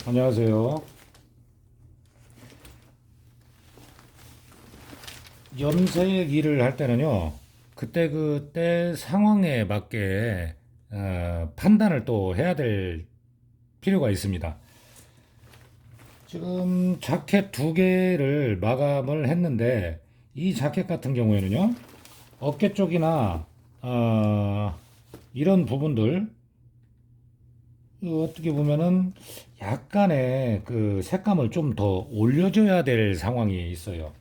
안녕하세요. 염색 일을 할 때는요, 그때 상황에 맞게 판단을 또 해야 될 필요가 있습니다. 지금 자켓 두 개를 마감을 했는데, 이 자켓 같은 경우에는요, 어깨 쪽이나 이런 부분들 어떻게 보면은 약간의 그 색감을 좀 더 올려줘야 될 상황이 있어요.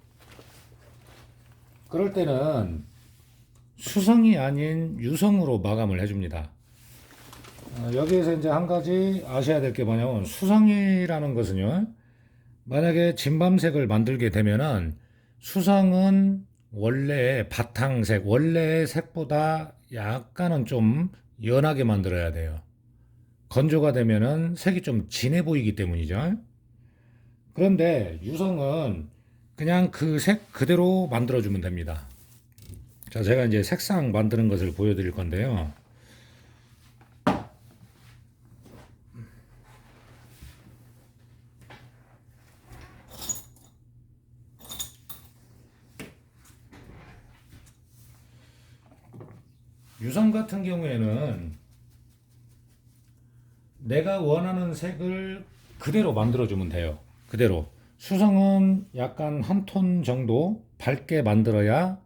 그럴 때는 수성이 아닌 유성으로 마감을 해줍니다. 여기에서 이제 한 가지 아셔야 될 게 뭐냐면 수성이라는 것은요. 만약에 진밤색을 만들게 되면은 수성은 원래의 바탕색, 원래의 색보다 약간은 좀 연하게 만들어야 돼요. 건조가 되면은 색이 좀 진해 보이기 때문이죠. 그런데 유성은 그냥 그 색 그대로 만들어주면 됩니다. 자, 제가 이제 색상 만드는 것을 보여드릴 건데요. 유성 같은 경우에는 내가 원하는 색을 그대로 만들어주면 돼요. 그대로. 수성은 약간 한 톤 정도 밝게 만들어야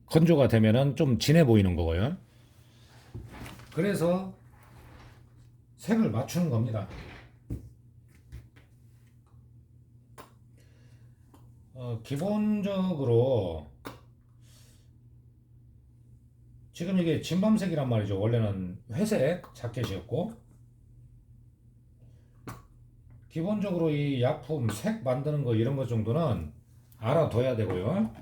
건조가 되면은 좀 진해 보이는 거고요. 그래서 색을 맞추는 겁니다. 기본적으로 지금 이게 진밤색이란 말이죠. 원래는 회색 자켓이었고 기본적으로 이 약품 색 만드는 거 이런 것 정도는 알아둬야 되고요.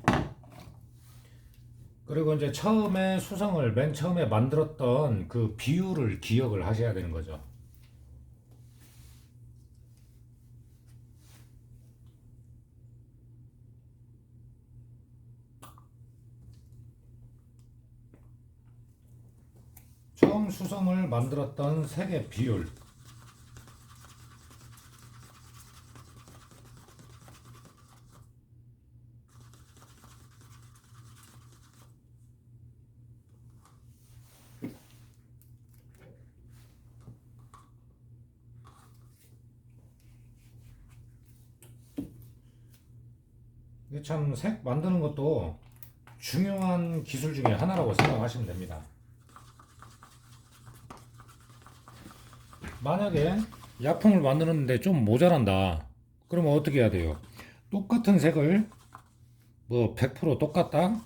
그리고 이제 처음에 수성을 맨 처음에 만들었던 그 비율을 기억을 하셔야 되는 거죠. 처음 수성을 만들었던 색의 비율. 이게 참 색 만드는 것도 중요한 기술 중에 하나라고 생각하시면 됩니다. 만약에 약품을 만드는데 좀 모자란다. 그러면 어떻게 해야 돼요? 똑같은 색을 뭐 100% 똑같다?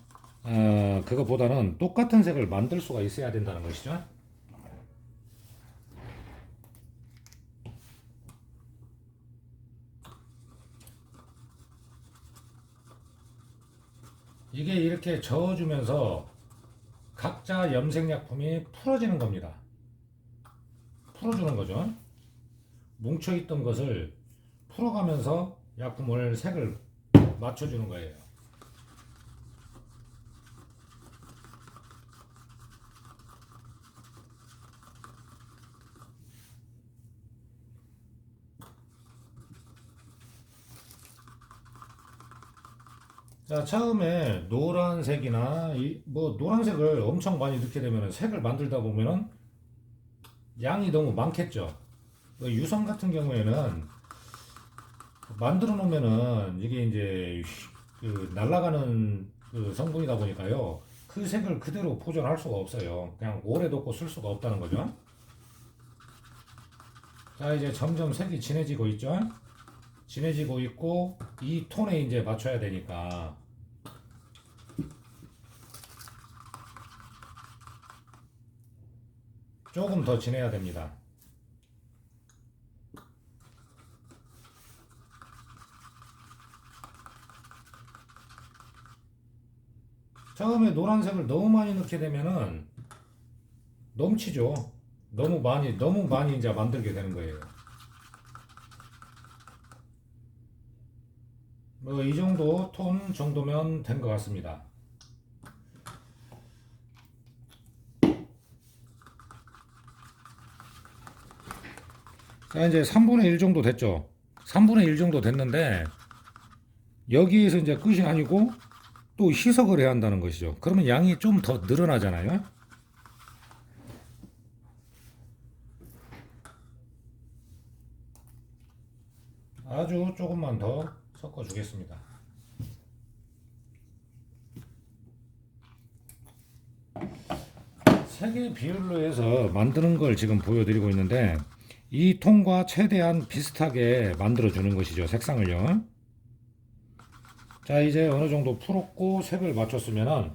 그거보다는 똑같은 색을 만들 수가 있어야 된다는 것이죠. 이게 이렇게 저어주면서 각자 염색약품이 풀어지는 겁니다. 풀어주는 거죠. 뭉쳐있던 것을 풀어가면서 약품을 색을 맞춰주는 거예요. 자, 처음에 노란색이나 뭐 노란색을 엄청 많이 넣게 되면 색을 만들다 보면은 양이 너무 많겠죠. 유성 같은 경우에는 만들어 놓으면은 이게 이제 그 날아가는 그 성분이다 보니까요. 그 색을 그대로 보존할 수가 없어요. 그냥 오래 뒀고 쓸 수가 없다는 거죠. 자, 이제 점점 색이 진해지고 있죠. 진해지고 있고 이 톤에 이제 맞춰야 되니까 조금 더 진해야 됩니다. 처음에 노란색을 너무 많이 넣게 되면은 넘치죠. 너무 많이 이제 만들게 되는 거예요. 뭐 이 정도 톤 정도면 된 것 같습니다. 자, 이제 3분의 1 정도 됐죠. 3분의 1 정도 됐는데 여기에서 이제 끝이 아니고 또 희석을 해야 한다는 것이죠. 그러면 양이 좀 더 늘어나잖아요. 아주 조금만 더 섞어 주겠습니다. 세 개 비율로 해서 만드는 걸 지금 보여드리고 있는데 이 통과 최대한 비슷하게 만들어 주는 것이죠. 색상을요. 자, 이제 어느 정도 풀었고 색을 맞췄으면은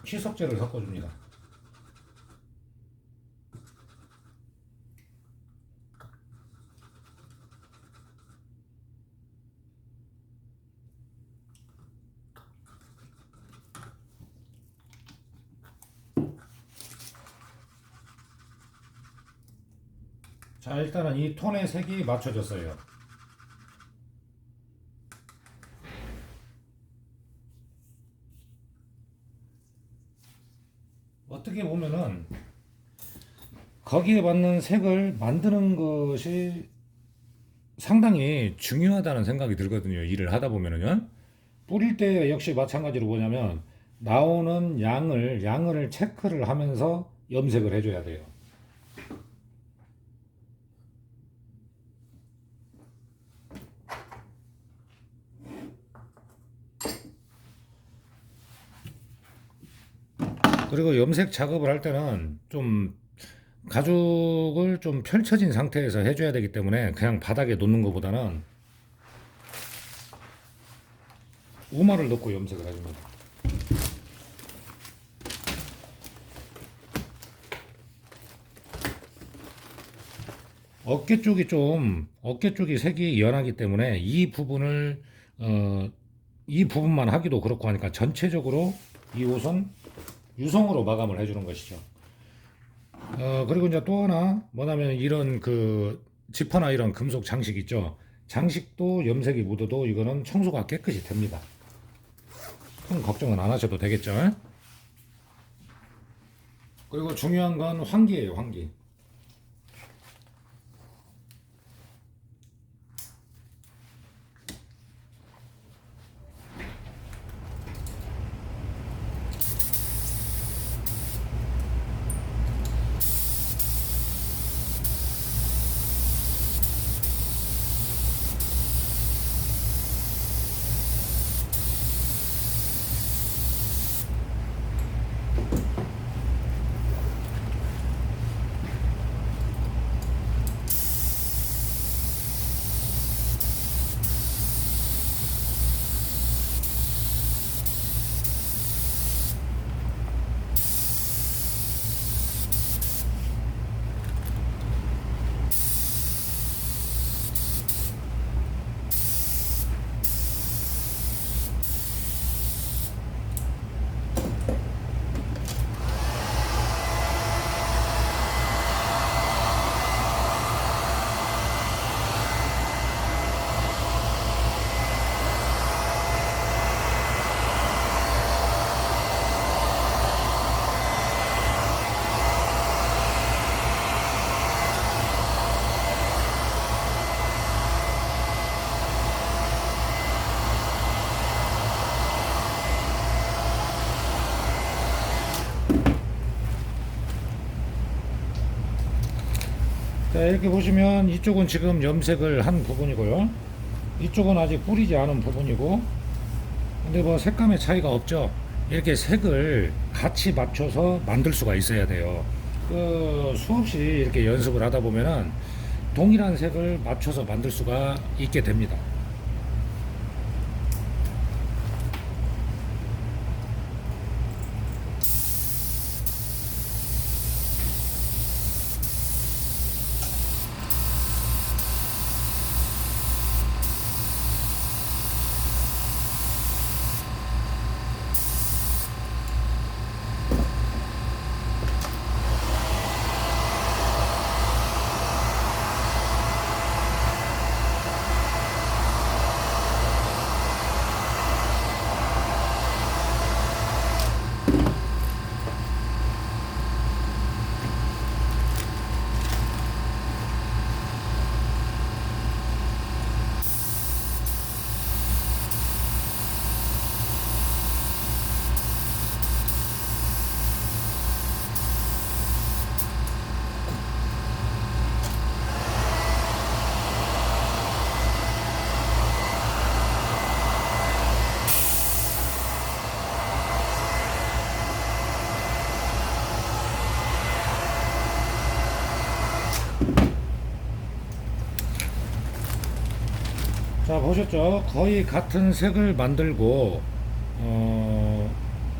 희석제를 섞어줍니다. 자, 일단은 이 톤의 색이 맞춰졌어요. 어떻게 보면은 거기에 맞는 색을 만드는 것이 상당히 중요하다는 생각이 들거든요. 일을 하다 보면은요. 뿌릴 때 역시 마찬가지로 뭐냐면 나오는 양을 체크를 하면서 염색을 해줘야 돼요. 그리고 염색 작업을 할 때는 좀 가죽을 좀 펼쳐진 상태에서 해줘야 되기 때문에 그냥 바닥에 놓는 것보다는 우마를 넣고 염색을 해줍니다. 어깨 쪽이 색이 연하기 때문에 이 부분만 하기도 그렇고 하니까 전체적으로 이 옷은 유성으로 마감을 해주는 것이죠. 그리고 이제 또 하나 뭐냐면 이런 그 지퍼나 이런 금속 장식 있죠. 장식도 염색이 묻어도 이거는 청소가 깨끗이 됩니다. 큰 걱정은 안 하셔도 되겠죠. 그리고 중요한 건 환기예요, 환기. 자, 이렇게 보시면 이쪽은 지금 염색을 한 부분이고요. 이쪽은 아직 뿌리지 않은 부분이고, 근데 뭐 색감의 차이가 없죠. 이렇게 색을 같이 맞춰서 만들 수가 있어야 돼요. 그 수없이 이렇게 연습을 하다 보면은 동일한 색을 맞춰서 만들 수가 있게 됩니다. 자, 보셨죠? 거의 같은 색을 만들고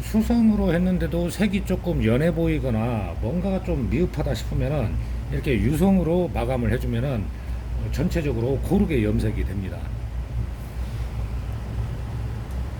수성으로 했는데도 색이 조금 연해 보이거나 뭔가가 좀 미흡하다 싶으면은 이렇게 유성으로 마감을 해주면은 전체적으로 고르게 염색이 됩니다.